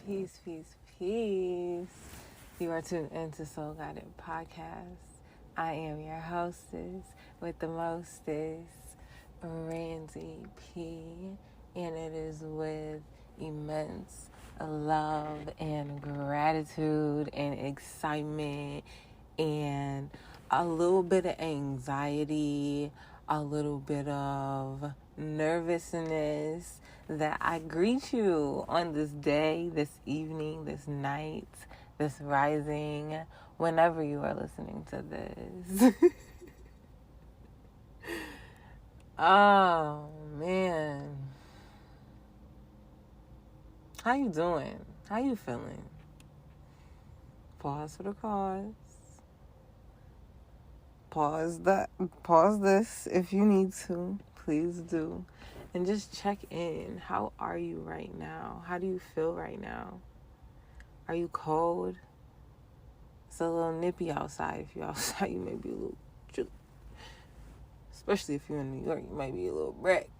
Peace, peace, peace. You are tuned into Soul Guided Podcast. I am your hostess with the mostest, Randy P. And it is with immense love and gratitude and excitement and a little bit of anxiety, a little bit of nervousness that I greet you on this day, this evening, this night, this rising, whenever you are listening to this. Oh, man. How you doing? How you feeling? Pause for the cause. Pause this if you need to. Please do. And just check in. How are you right now? How do you feel right now? Are you cold? It's a little nippy outside. If you're outside, you may be a little chilly. Especially if you're in New York, you might be a little wrecked.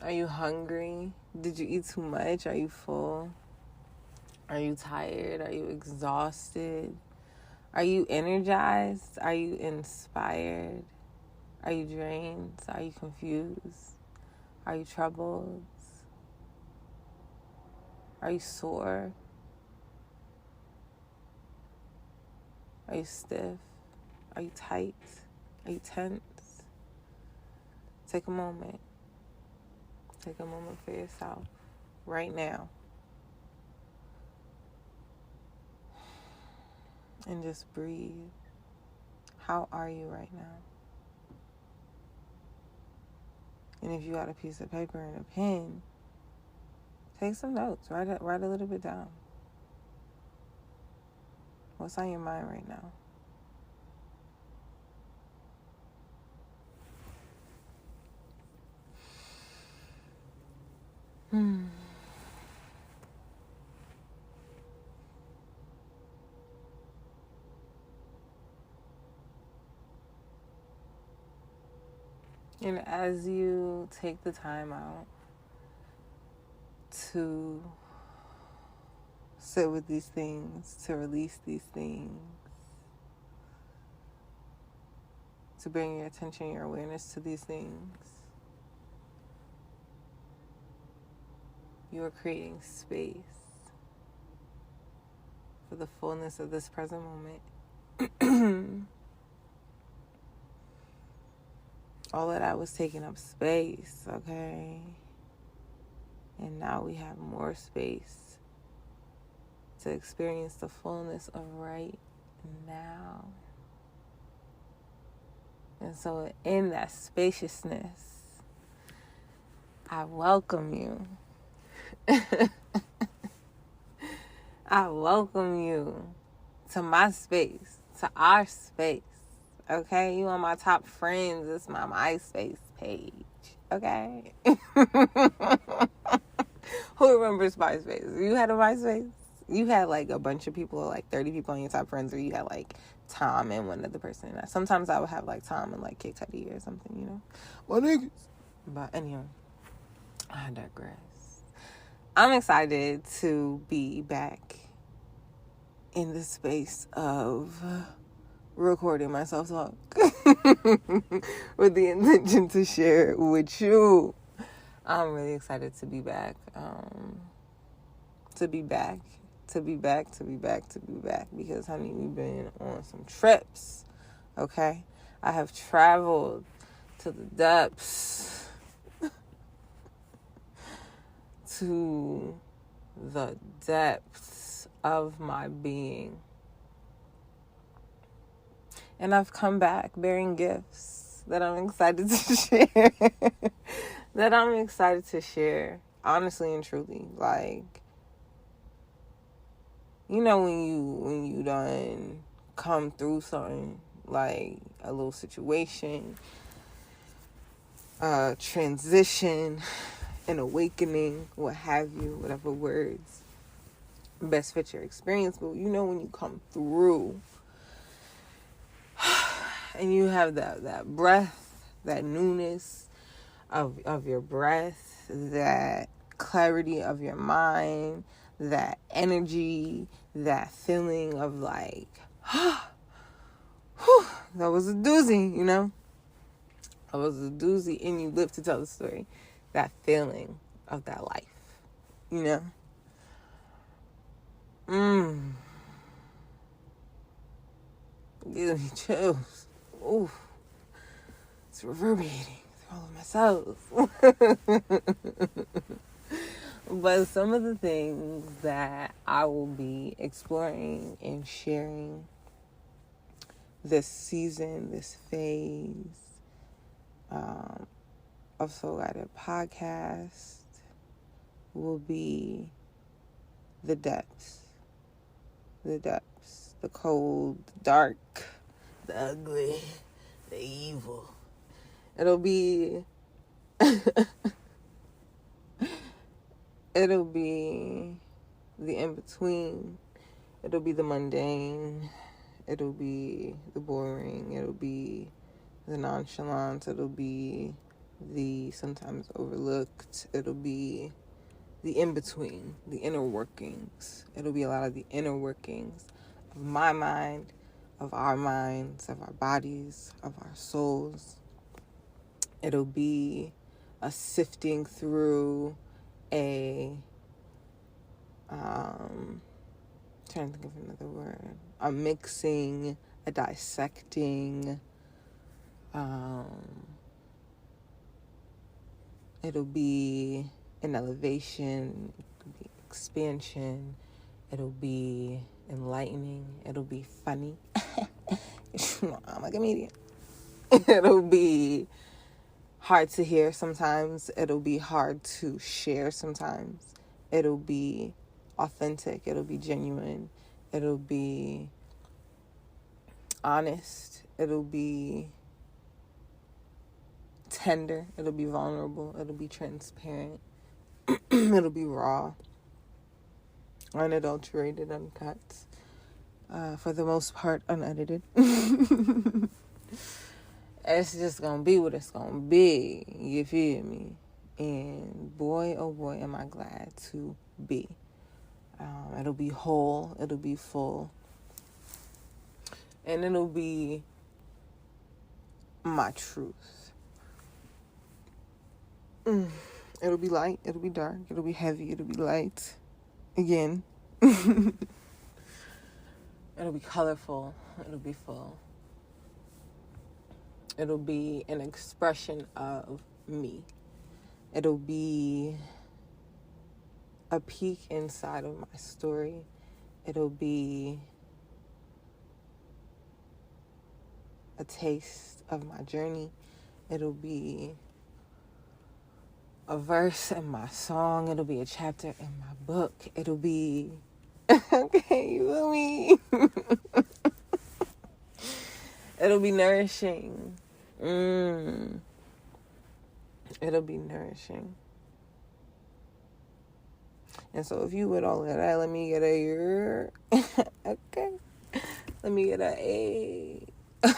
Are you hungry? Did you eat too much? Are you full? Are you tired? Are you exhausted? Are you energized? Are you inspired? Are you drained? Are you confused? Are you troubled? Are you sore? Are you stiff? Are you tight? Are you tense? Take a moment. Take a moment for yourself right now. And just breathe. How are you right now? And if you got a piece of paper and a pen, take some notes. Write a little bit down. What's on your mind right now? And as you take the time out to sit with these things, to release these things, to bring your attention, your awareness to these things, you are creating space for the fullness of this present moment. All of that was taking up space, okay? And now we have more space to experience the fullness of right now. And so in that spaciousness, I welcome you. I welcome you to my space, to our space. Okay, you are my top friends. It's my MySpace page. Okay. Who remembers MySpace? You had a MySpace? You had like a bunch of people, like 30 people on your top friends, or you had like Tom and one other person. Sometimes I would have like Tom and like Kid Cudi or something, you know. Well, niggas. But anyway, I digress. I'm excited to be back in the space of recording myself talk with the intention to share it with you. I'm really excited to be back. To be back. Because, honey, we've been on some trips. Okay? I have traveled to the depths. To the depths of my being. And I've come back bearing gifts that I'm excited to share. Honestly and truly. Like, you know, when you done come through something, like a little situation, transition, an awakening, what have you, whatever words best fit your experience. But you know, when you come through and you have that breath, that newness of your breath, that clarity of your mind, that energy, that feeling of like, whew, that was a doozy, you know? That was a doozy, and you live to tell the story. That feeling of that life, you know? Gives me chills. Ooh. It's reverberating through all of my cells. But some of the things that I will be exploring and sharing this season, this phase of Soul Guided Podcast will be the depths. The depths. The cold, the dark, the ugly, the evil. It'll be it'll be the in-between. It'll be the mundane. It'll be the boring. It'll be the nonchalant. It'll be the sometimes overlooked. It'll be the in-between, the inner workings. It'll be a lot of the inner workings of my mind, of our minds, of our bodies, of our souls. It'll be a sifting through trying to think of another word, a mixing, a dissecting, it'll be an elevation, it'll be expansion, it'll be enlightening, it'll be funny. I'm a comedian. It'll be hard to hear sometimes. It'll be hard to share sometimes. It'll be authentic. It'll be genuine. It'll be honest. It'll be tender. It'll be vulnerable. It'll be transparent. It'll be raw, unadulterated, uncut. For the most part, unedited. It's just gonna be what it's gonna be. You feel me? And boy, oh boy, am I glad to be. It'll be whole. It'll be full. And it'll be my truth. It'll be light. It'll be dark. It'll be heavy. It'll be light. Again. It'll be colorful. It'll be full. It'll be an expression of me. It'll be a peek inside of my story. It'll be a taste of my journey. It'll be a verse in my song. It'll be a chapter in my book. It'll be, okay, you feel me? It'll be nourishing. It'll be nourishing. And so if you with all of that, let me get a okay. Let me get a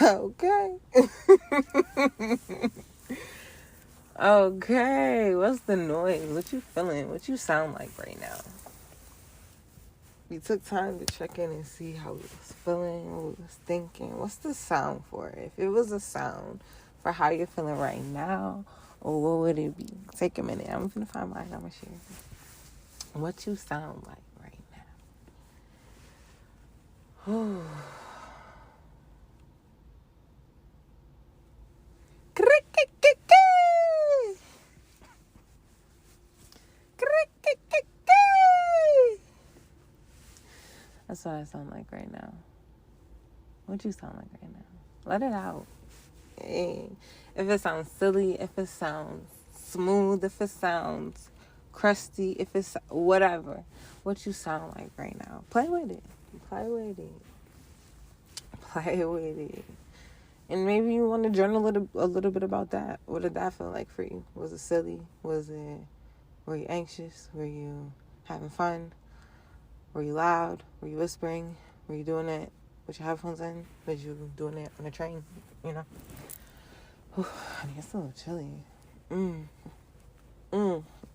okay. Okay, what's the noise? What you feeling? What you sound like right now? We took time to check in and see how we was feeling, what we was thinking. What's the sound for it? If it was a sound for how you're feeling right now, or what would it be? Take a minute. I'm going to find mine. I'm going to share what you sound like right now. That's what I sound like right now. What you sound like right now? Let it out. Hey. If it sounds silly, if it sounds smooth, if it sounds crusty, if it's whatever, what you sound like right now. Play with it. Play with it. Play with it. And maybe you want to journal a little bit about that. What did that feel like for you? Was it silly? Were you anxious? Were you having fun? Were you loud? Were you whispering? Were you doing it with your headphones in? Were you doing it on a train? You know? Whew, honey, it's a little chilly.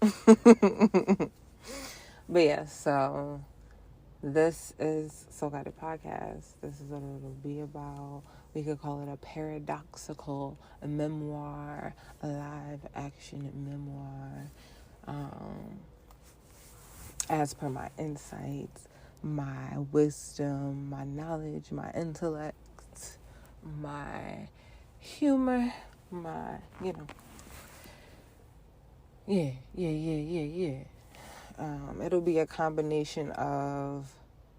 But yeah, so this is Soul Guided Podcast. This is what it'll be about. We could call it a paradoxical memoir, a live action memoir. As per my insights, my wisdom, my knowledge, my intellect, my humor, my, yeah. It'll be a combination of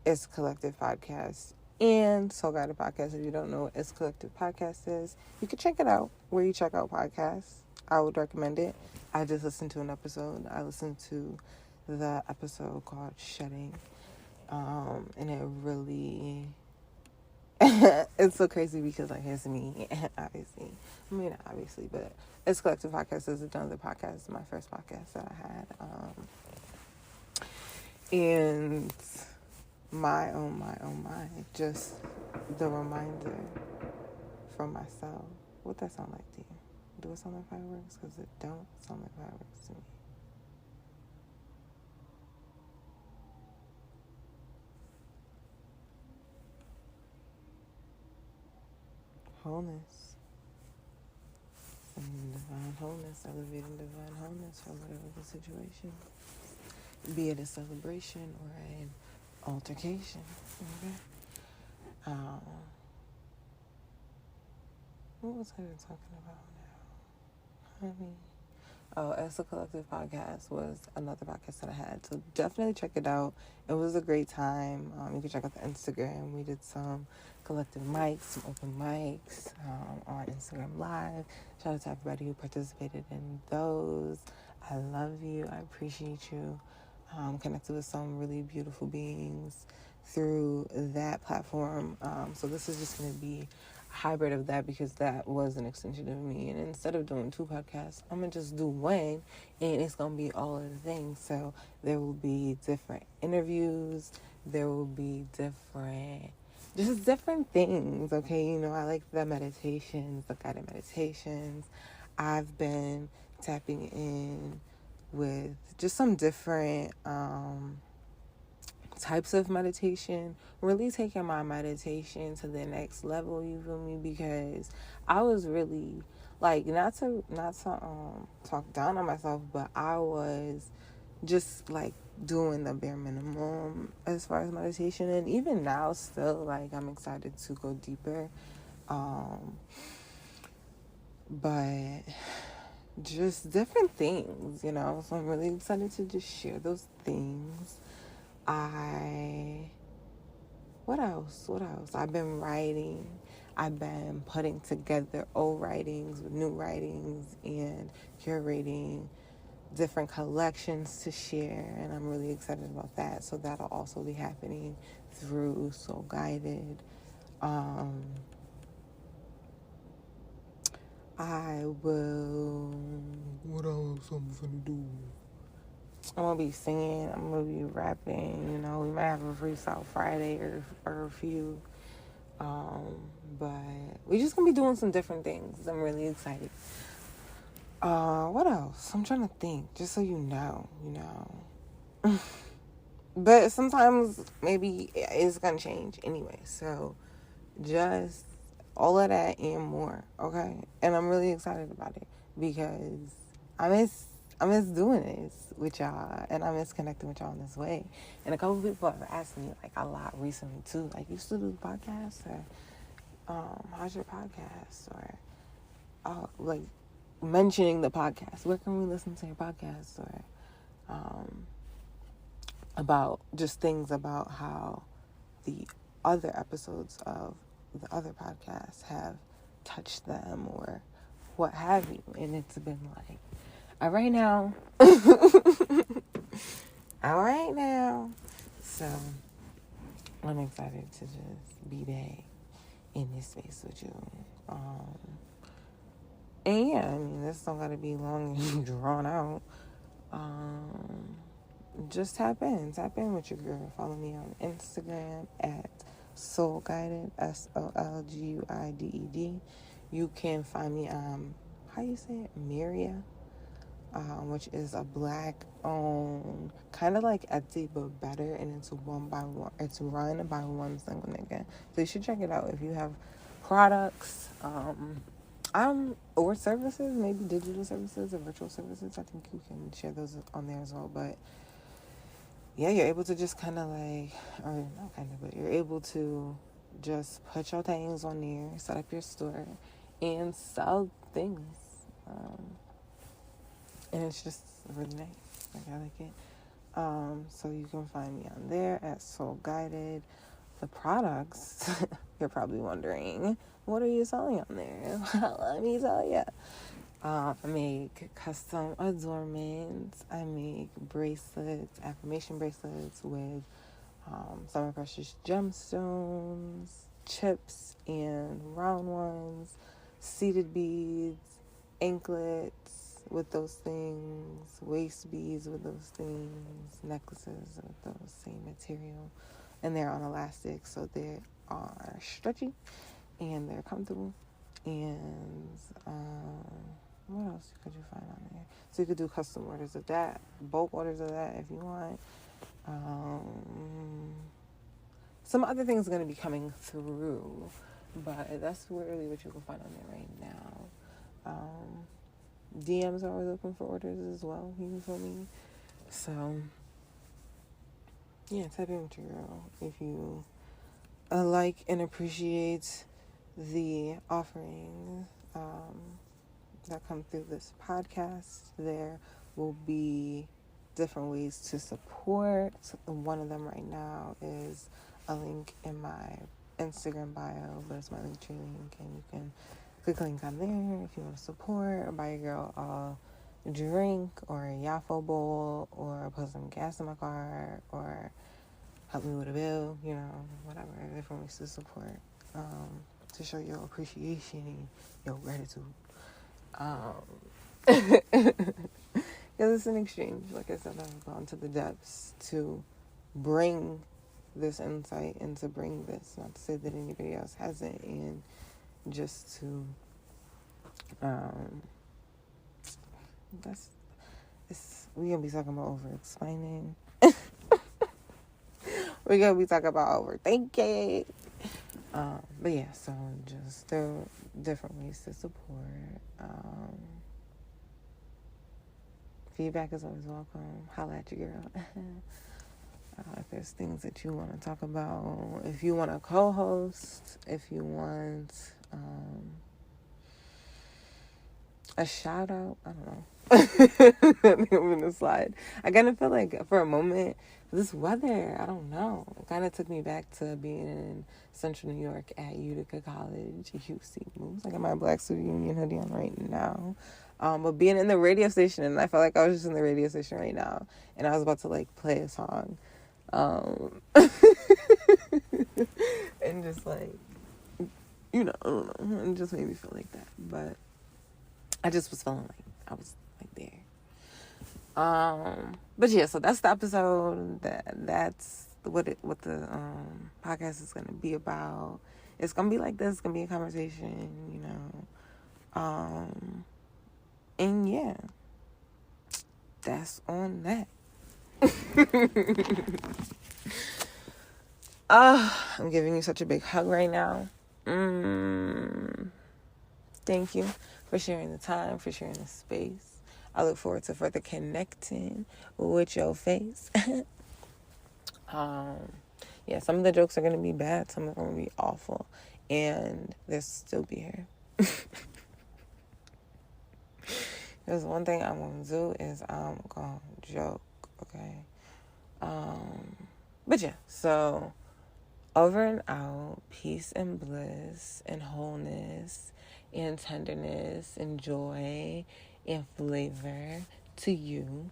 It's Collective Podcast and Soul Guided Podcast. If you don't know what It's Collective Podcast is, you can check it out where you check out podcasts. I would recommend it. I just listened to an episode. I listened to the episode called Shedding. And it really... it's so crazy because, like, it's me, obviously. I mean, not obviously, but It's Collective Podcast is another podcast, my first podcast that I had. And my just the reminder from myself. What that sound like to you? Do it sound like fireworks? Because it don't sound like fireworks to me. Wholeness. Some divine wholeness, elevating divine wholeness for whatever the situation. Be it a celebration or an altercation. Okay? What was I even talking about now? Honey. Oh, As a Collective Podcast was another podcast that I had. So definitely check it out. It was a great time. You can check out the Instagram. We did some collective mics, some open mics on Instagram Live. Shout out to everybody who participated in those. I love you. I appreciate you. Connected with some really beautiful beings through that platform. So this is just going to be a hybrid of that because that was an extension of me. And instead of doing 2 podcasts, I'm going to just do 1 and it's going to be all of the things. So there will be different interviews. There will be different things, okay? I like the meditations, the guided meditations. I've been tapping in with just some different types of meditation, really taking my meditation to the next level, you feel me? Because I was really, like, not to talk down on myself, but I was just, like, doing the bare minimum as far as meditation. And even now, still, like, I'm excited to go deeper. But just different things, so I'm really excited to just share those things. What else? I've been writing. I've been putting together old writings with new writings and curating different collections to share, and I'm really excited about that. So that'll also be happening through Soul Guided. I will... What else I'm gonna do? I'm gonna be singing. I'm gonna be rapping. We might have a freestyle Friday or a few. But we just gonna be doing some different things. I'm really excited. What else? I'm trying to think. Just so you know. But sometimes maybe it's gonna change anyway. So just all of that and more, okay? And I'm really excited about it because I miss doing this with y'all, and I miss connecting with y'all in this way. And a couple people have asked me, like, a lot recently too, like, you still do the podcast, or how's your podcast, or like mentioning the podcast, where can we listen to your podcast, or about just things about how the other episodes of the other podcasts have touched them or what have you. And it's been like, all right now. So I'm excited to just be back in this space with you. And yeah, I mean, this don't gotta be long and drawn out. Just tap in with your girl. Follow me on Instagram at Soul Guided, SOLGUIDED. You can find me how you say it, Miria, which is a Black-owned, kind of like Etsy, but better, and it's run by one single nigga. So you should check it out if you have products, or services, maybe digital services or virtual services. I think you can share those on there as well. But yeah, you're able to just kind of like, or not kind of, but you're able to just put your things on there, set up your store, and sell things. And it's just really nice. Like, I like it. So you can find me on there at Soul Guided. The products, you're probably wondering, what are you selling on there? Let me tell you. I make custom adornments. I make bracelets, affirmation bracelets with summer precious gemstones, chips and round ones, seeded beads, anklets with those things, waist beads with those things, necklaces with those same material. And they're on elastic, so they are stretchy and they're comfortable. And what else could you find on there? So you could do custom orders of that, bulk orders of that if you want. Some other things are going to be coming through, but that's really what you can find on there right now. DMs are always open for orders as well, you can feel me. So yeah, type in with your girl if you like and appreciate the offerings that come through this podcast. There will be different ways to support. One of them right now is a link in my Instagram bio, but it's my Linktree link, and you can click the link on there if you want to support or buy your girl a drink or a Yaffle bowl or put some gas in my car or help me with a bill, whatever, different ways to support, to show your appreciation and your gratitude. Because it's an exchange. Like I said, I've gone to the depths to bring this insight and to bring this, not to say that anybody else hasn't, and just to, we're going to be talking about over-explaining. We're going to be talking about overthinking. But yeah, so just there are different ways to support. Feedback is always welcome. Holla at your girl. If there's things that you want to talk about, if you want to co-host, if you want a shout out, I don't know. I think I'm gonna slide. I kind of feel like for a moment, this weather, I don't know, it kind of took me back to being in Central New York at Utica College, UC Moves. I got my Black Student Union hoodie on right now. But being in the radio station, and I felt like I was just in the radio station right now, and I was about to like play a song, and just like, I don't know, it just made me feel like that. But I just was feeling like I was like there. But yeah, so that's the episode. That's what the podcast is gonna be about. It's gonna be like this. It's gonna be a conversation, and yeah, that's on that. I'm giving you such a big hug right now. Thank you for sharing the time, for sharing the space. I look forward to further connecting with your face. Yeah, some of the jokes are going to be bad. Some of them are going to be awful. And they'll still be here. There's one thing I'm going to do is I'm going to joke, okay? But yeah, so over and out, peace and bliss and wholeness and tenderness and joy and flavor to you.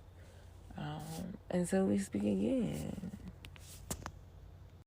Until we speak again.